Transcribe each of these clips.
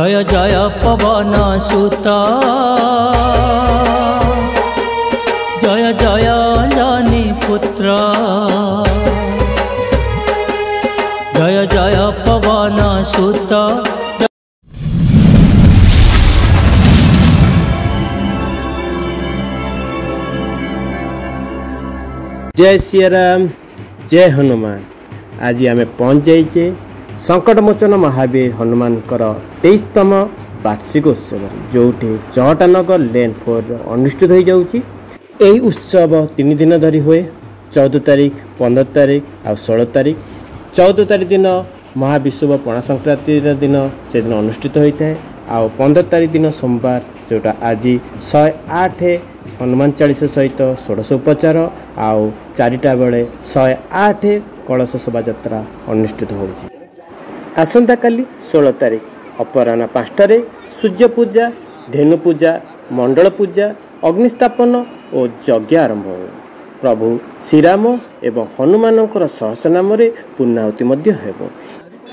जय जय पवन सुत जय जय अंजनी पुत्र जय जय पवन सुत। जय सियाराम, जय हनुमान। आज आम पहुँच जाइए संकटमोचन महावीर हनुमान 23तम वार्षिक उत्सव जो चहटानगर लेन 4 अनुष्ठित हो जाऊँगी। यही उत्सव 3 दिन धरी हुए 14 तारिख 15 तारिख और 16 तारिख। 14 तारिख दिन महाविश्व पणा संक्रांति दिन से दिन अनुष्ठित होता है। आ 15 तारिख दिन सोमवार जोटा आज 108 हनुमान चालीसा सहित 16 उपचार आउ 4टा बेले 108 कलश शोभा यात्रा अनुष्ठित होगी। आसंता काली 16 तारिख अपराह्न 5टारे सूर्य पूजा, धेनु पूजा, मंडल पूजा, अग्निस्थापन और यज्ञ आरंभ हो। प्रभु श्रीराम एवं हनुमान सहस्रनाम पूर्णाहुति हेबो।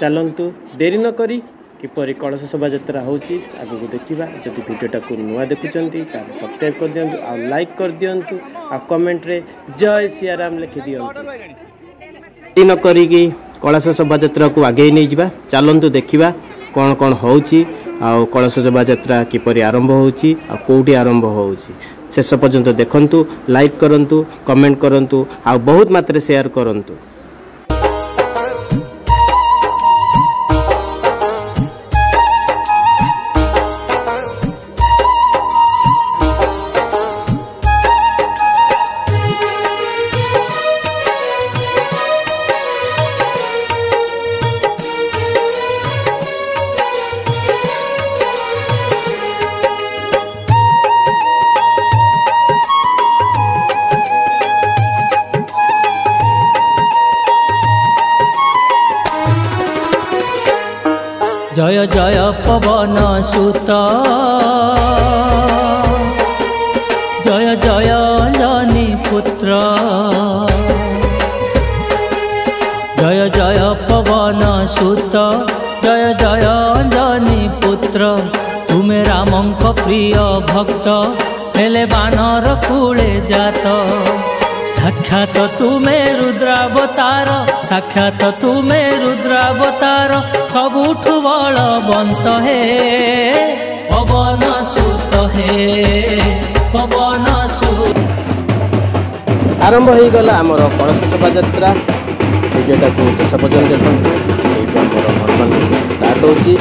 चलतु देरी न करी किपरि कलश शोभा यात्रा होची आगु देखिबा। जदि वीडियोटा को नुआ देखुचंती तारे सब्सक्राइब कर दियंतु आ लाइक कर दियंतु आ कमेंट रे जय सियाराम लिखि दियंतु। देरी न करी कि कलश शोभा यात्रा को आगे नहीं जिबा। चलतु देखिबा कौन कौन होची आ कलश शोभा यात्रा किपरि आरंभ होची आ कोठी आरंभ होची। शेष पर्यंत देखंतु, लाइक करंतु, कमेंट करंतु आ बहुत मात्रा शेयर करंतु। जय जय पवन सुत जय जय अंजनी पुत्र जय जय पवन सुत जय जय अंजनी पुत्र। तुमे रामंक प्रिय भक्त हेले बानर कूले जात। साक्षात तुमे रुद्रावतार, साक्षात तुमे रुद्रावतार सबुठु बलवंत हे पवन सुत हे पवन सुत। आरंभ हो गला आमर कलश शोभा यात्रा। वीडियोटा को शेष पर्यंत देखते। हनुमान स्टार्ट होची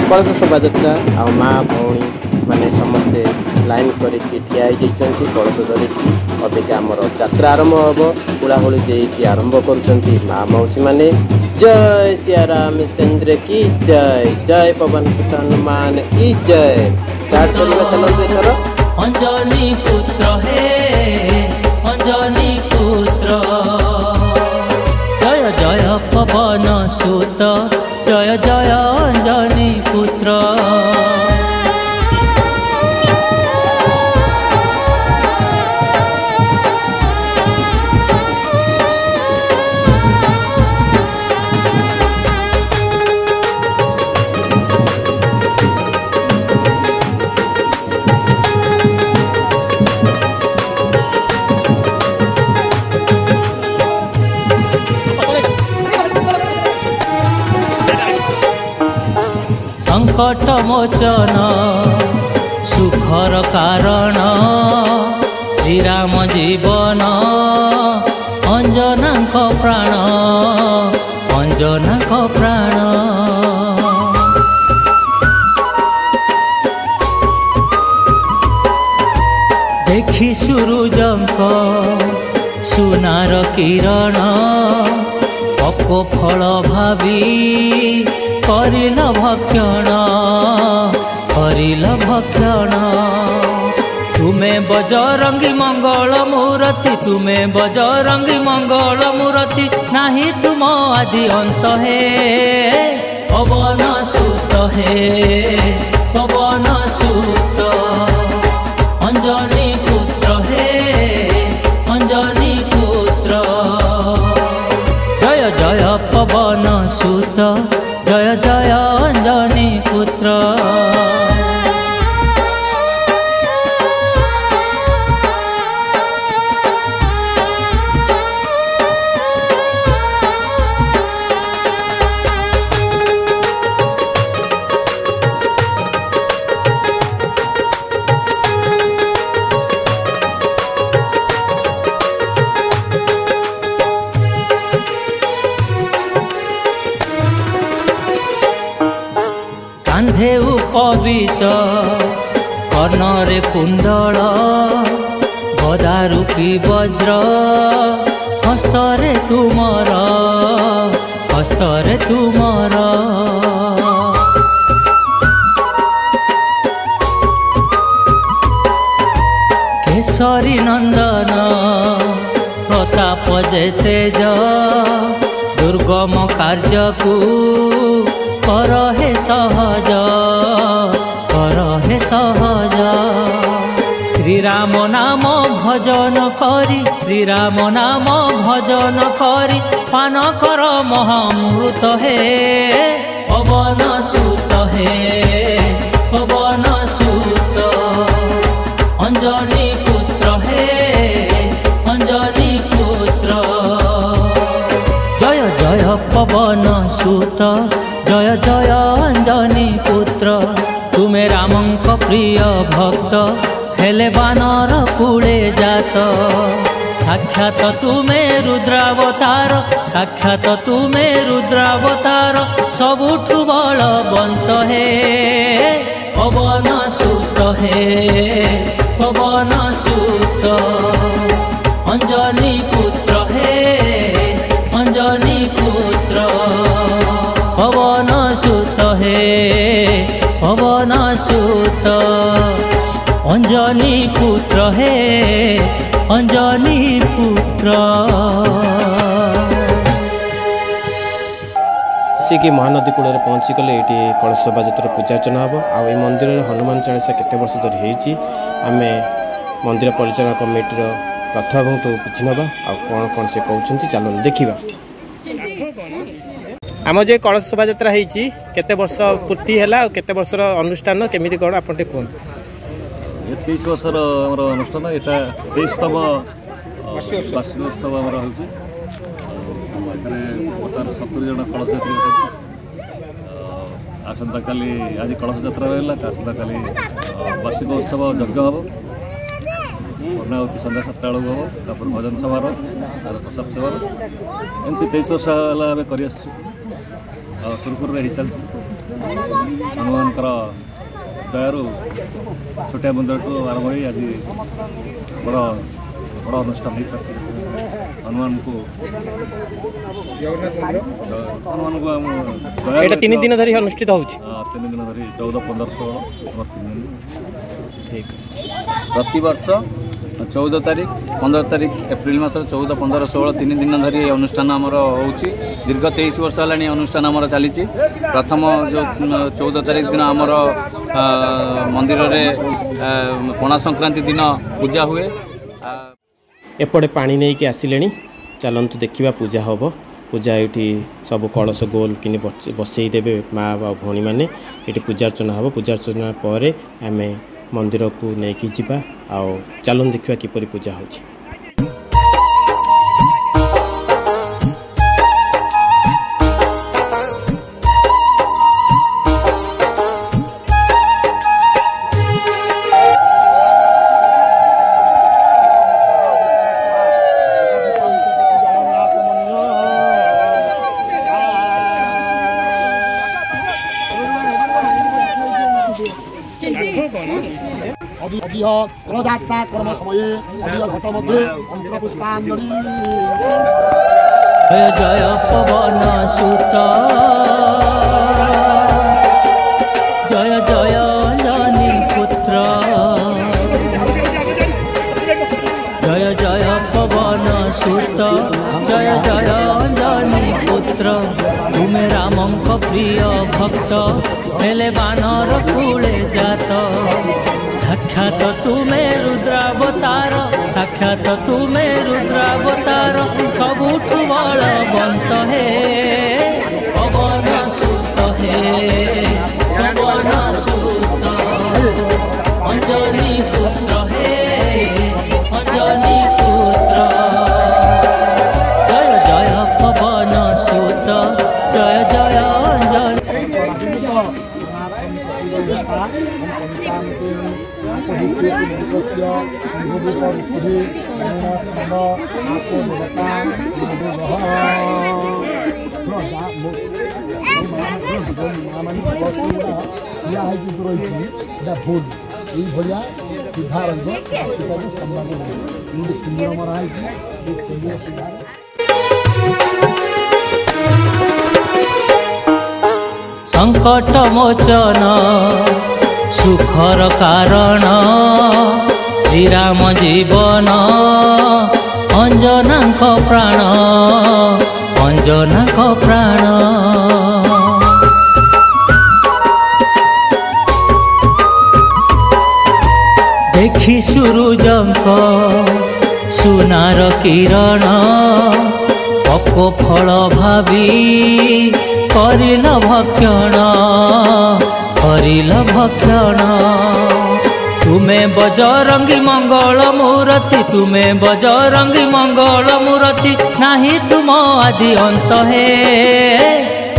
कलश शोभा यात्रा। आ माँ भौणी माने समस्ते लाइन करके ठिया होती कलश धरिकी। अबिका आमर यात्रा आरंभ हम हुलाहुली देकी आरंभ करुँच माँ मौसी माने। जय सिया रामचंद्र की जय, जय पवन सुत हनुमान की जय। स्टार्ट करवा अंजनी पुत्र हे अंजनी पुत्र जय जय पवन सुत जय जय अंजनी पुत्र। संकट मोचन सुखर कारण श्रीराम जीवन अंजनाक प्राण अंजनाक प्राण। देखी सूरजंक सुनार किरण पको फल भावी करिल भक्षण करिल भक्षण। तुमे बजरंगी मंगल मूर्ति तुमे बजरंगी मंगल मूर्ति नाही तुम आदि अंत हे पवन सुत हे पवन सुत अंजनी पुत्र हे अंजनी पुत्र। जय जय पवन सुत जय जय अंजनी पुत्र। कर्णरे कुंडल गदा रूपी वज्र हस्तरे तुमर केसरी नंदन प्रताप जे तेज दुर्गम कार्य को कर हे सहज श्रीराम नाम भजन करी पान कर महामृत हे पवन सुत अंजनी पुत्र जय जय पवन सुत जय जय अंजनी पुत्र तुमे रामंक प्रिय भक्त हेले बानर कूले जात साक्षात तुमे रुद्रावतार सबुठु बलवंत हे पवन सुत अंजनी पुत्र पवन सुत अंजनी पुत्र अंजनी पुत्र कि महानदी कूल पहुँची गले ये कलश शोभायात्रा पूजा अर्चना हम आई मंदिर हनुमान चालीसा केते वर्ष धरी होती आम मंदिर परिचालन कमिटी प्रथाभूत बुझी ना कौन कौन से कहते चलो देखा आम जो कलश शोभायात्रा होती केते वर्ष पूर्ति है केते वर्ष अनुष्ठान केमी कौन आप कहते 23 वर्षर अनुष्ठान यहाँ 23तम वार्षिक उत्सव आमर हो बर्तमान 70 जन कलश यात्री आसंता काली आज कलश यात्रा रहा आसंता काली वार्षिक उत्सव यज्ञ हम पूर्णाहुति सन्ध्या 7 बेलू हम तापर भजन सभार प्रसाद सेवार एमती 23 वर्ष है आम कर सुरखुर चलती हनुमान दयारू छोटिया मंदिर को आरंभ हो आज बड़ा बड़ा अनुष्ठान हो पार्टी हनुमान को तीन दिन धरी अनुष्ठित हो 3 दिन धरी 14, 15, 16 3 दिन ठीक प्रतिवर्ष 14 तारीख 15 तारीख एप्रिल मासर 14, 15, 16 3 दिन धरी अनुष्ठान आमर हो दीर्घ 23 वर्ष है अनुष्ठान आमर चली प्रथम जो 14 तारीख दिन आमर मंदिर रे पणा संक्रांति दिन पूजा हुए एपटे पानी नहीं कि आसिले चलतु देखा पूजा हम पूजा ये सब कलश गोल कि बसईदेवे माँ बा भौणी मैंने ये पूजा अर्चना हम पूजा अर्चना पर आम मंदिर को लेकिन जावा चलून देखा किपरि पूजा हो रथयात्रा कर्म समय घट मध्य अंतर पुष्पांजलि जय जय पवन सुत जय जय अंजनी पुत्र जय जय पवन सुत जय जय अंजनी पुत्र तुमे रामंक प्रिय भक्त हेले बानर कूले जात साक्षात तुमे रुद्रावतार सबुठु बलवंत हे पवन सुत अंजनी पुत्र अंजनी पुत्र जय जय पवन सुत जय जय अंजनी भूल এইভাবে ସିଧା ରହିବ ସେଟାକୁ ସମ୍ମାନ ମିଳିବ ଏମିତି ସିନ୍ଦୁର ମରା ହେଇଛି ଏ ସିନ୍ଦୁର ସିଧାରେ संकट मोचन सुखर कारण श्रीराम जीवन अंजना प्राण अंजना प्राण देखी सूरजंक सुनार किरण पको फल भावी करिल भक्षण तुमे बजरंगी मंगल मूर्ति तुमे बजरंगी मंगल मूर्ति नाही तुम आदि अंत है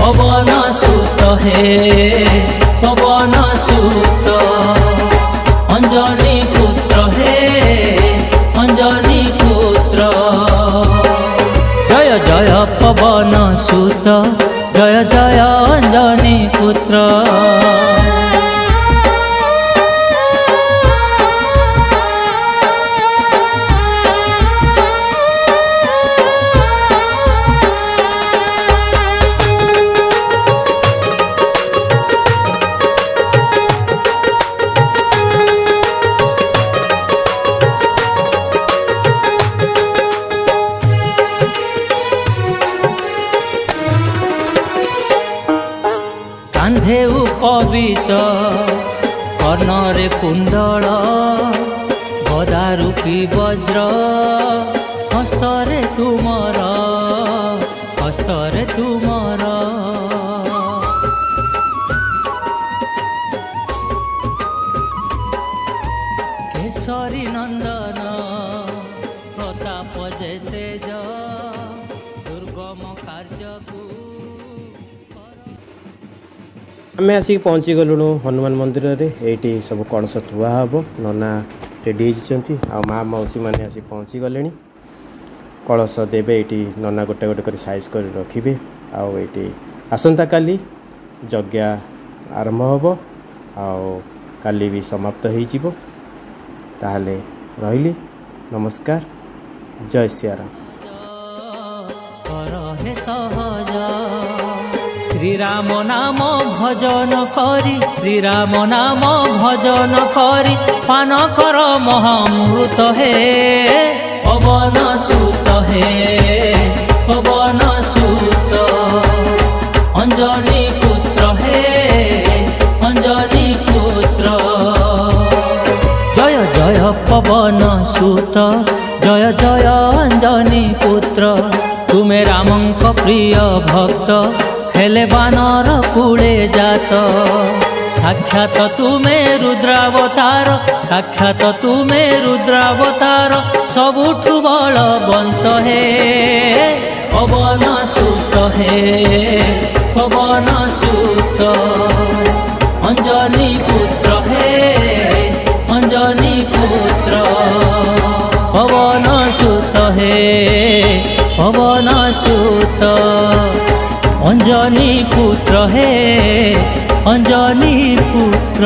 पवन सुत है पवन सुत अंजनी पुत्र है अंजनी पुत्र जय जय पवन सुत जय जय अंजनी पुत्र कांधे उपवित कर्णरे कुंडल गदारूपी वज्र हस्तरे तुमर केसरी नंदन प्रताप जे तेज दुर्गम कार्य को आम आसिक पहुँची गलुणु हनुमान मंदिर रे एटी सब कणस थुआ हम नना रेडी होती आ माँ मौसी मैंने आसिक पहुँची गले कलश देवे ये नना गोटे गोटे कर साइज कर रखिए आईटी आसंता काली यज्ञ आरंभ हम आली भी समाप्त हो ताहले रही नमस्कार जय सियाराम श्रीराम नाम भजन करी श्रीराम नाम भजन करी पान कर महामृत है पवन सुत है पवन सुत अंजनी पुत्र है अंजनी पुत्र जय जय पवन सुत जय जय अंजनी पुत्र तुमे रामंक प्रिय भक्त हेले बानर कूले जात साक्षात तुमे रुद्रावतार साक्षात तुमे रुद्रावतार सबुठु बलवंत है पवन सुत है पवन सुत अंजनी पुत्र है अंजनी पुत्र पवन सुत है पवन सुत अंजनी पुत्र है अंजनी पुत्र।